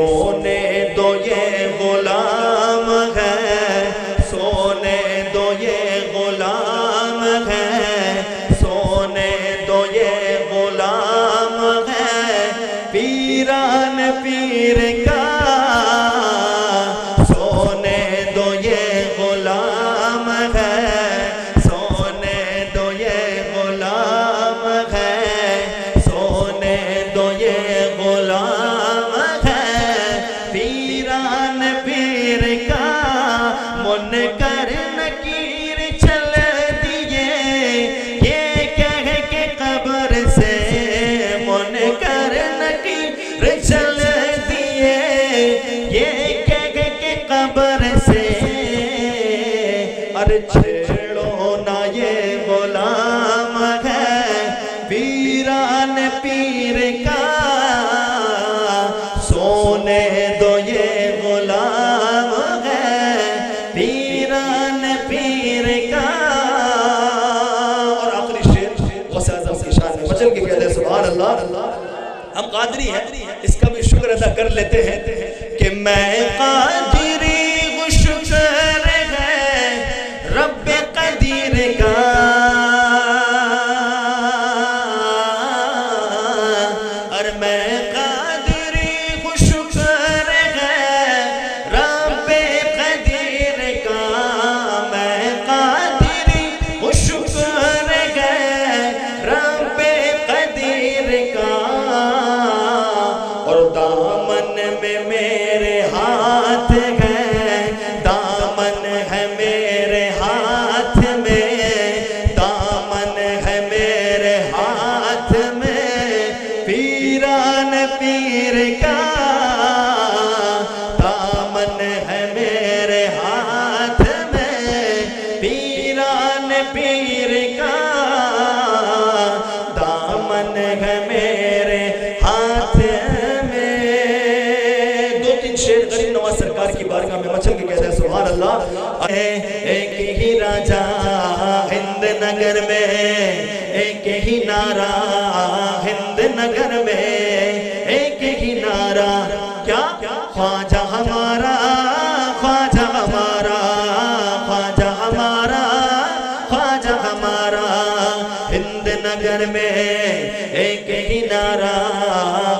سونے دو یہ غلام ہے، سونے دو یہ غلام ہے، سونے دو یہ غلام ہے، پیران پیر کا سونے دو یہ غلام ہے، سونے دو یہ غلام ہے، سونے دو یہ غلام ہے، پیران پیر کا منکر نکیر چل دیے، یہ کہہ کے قبر سے منکر نکیر چل دیے، یہ کہہ کے قبر سے ارے چھیڑو نہ یہ غلام ہے، پیران پیر کا سونے دو یہ غلام ہے، پیران پیر کا۔ اور آخری شعر غوث اعظم کی شان میں مچل کے کہتے ہیں سبحان اللہ۔ ہم قادری ہیں، اس کا بھی شکر ادا کر لیتے ہیں کہ میں قادری وہ شکر ہے رب قدیر کا، اور میں قادری وہ شکر ہے رب قدیر کا، میں قادری وہ شکر ہے رب قدیر کا، اور دامن میں میرے ہاتھ ہے، دامن ہے میرے ہاتھ میں، دامن ہے میرے ہاتھ میں، پیران پیر کا دامن ہے میرے ہاتھ میں، پیران پیر کا دامن ہے میرے ہاتھ میں۔ دو تین شعر غریب نواز سرکار کی بارگاہ میں مچل کے کہتے ہیں سبحان اللہ۔ ایک ہی راجہ ہند نگر میں، ایک ہی نعرہ ہند نگر میں، ایک ہی نعرہ کیا خواجہ ہمارا، خواجہ ہمارا، خواجہ ہمارا، خواجہ ہمارا، ہند نگر میں ایک ہی نعرہ،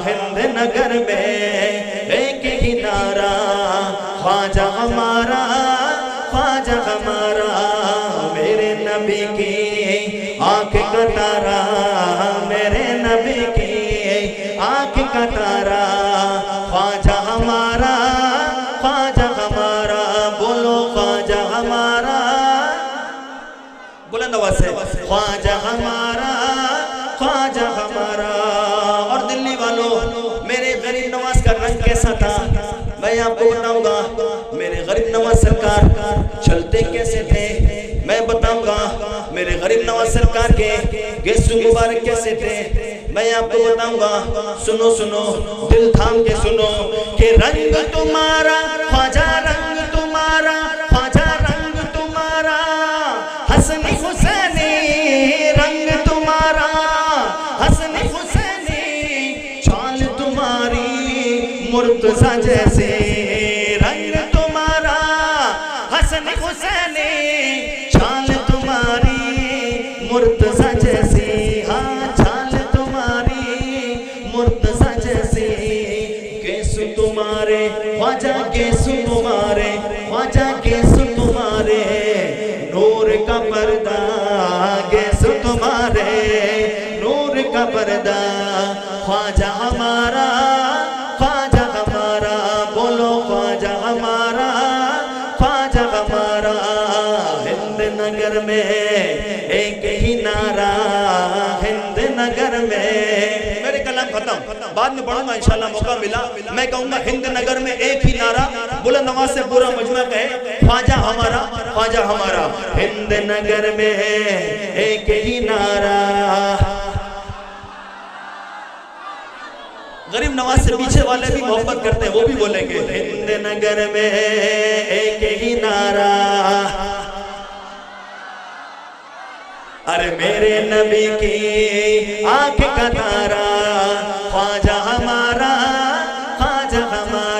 ہند نگر میں ایک ہی نعرہ، خواجہ ہمارا، خواجہ ہمارا، میرے نبی کی آنکھ کا تارا، میرے نبی کی آنکھ کا تارا، خواجہ ہمارا، خواجہ ہمارا، بولو خواجہ ہمارا، بلند آواز سے خواجہ ہمارا، خواجہ ہمارا۔ اور دلی والوں، میرے غریب نواز کا رنگ کیسا تھا میں آپ کو بتاؤں گا، میرے غریب نواز سرکار چلتے کیسے تھے میں بتاؤں گا، میرے غریب نواز سرکار کے گیسو مبارک کیسے تھے میں آپ کو بتاؤں گا۔ سنو سنو دل تھام کے سنو کہ رنگ تمہارا خواجہ، رنگ تمہارا خواجہ، رنگ تمہارا حسن حسینی، رنگ تمہارا حسن حسینی، چال تمہاری مرتضیٰ جیسے، رنگ تمہارا حسن حسینی، چال تمہاری مرتضیٰ جیسی، ہاں چال تمہاری مرتضیٰ جیسی، کیسو تمہارے خواجہ، کیسو تمہارے خواجہ، کیسو تمہارے نور کا پردہ، کیسو تمہارے نور کا پردہ، خواجہ ہمارا، خواجہ ہمارا، بولو خواجہ ہمارا، خواجہ ہمارا، ہند نگر میں ایک ہی نعرہ، ہند نگر میں۔ میرے کلام ختم، بعد میں پڑھوں گا انشاءاللہ موقع ملا، میں کہوں گا ہند نگر میں ایک ہی نعرہ، بلند آواز سے پورا مجمع کہے خواجہ ہمارا، خواجہ ہمارا، ہند نگر میں ایک ہی نعرہ۔ غریب نواز سے پیچھے والے بھی محبت کرتے ہیں، وہ بھی بولیں گے ہند نگر میں ایک ہی نعرہ، ارے میرے نبی کی آنکھ کا تارا، خواجہ ہمارا، خواجہ ہمارا،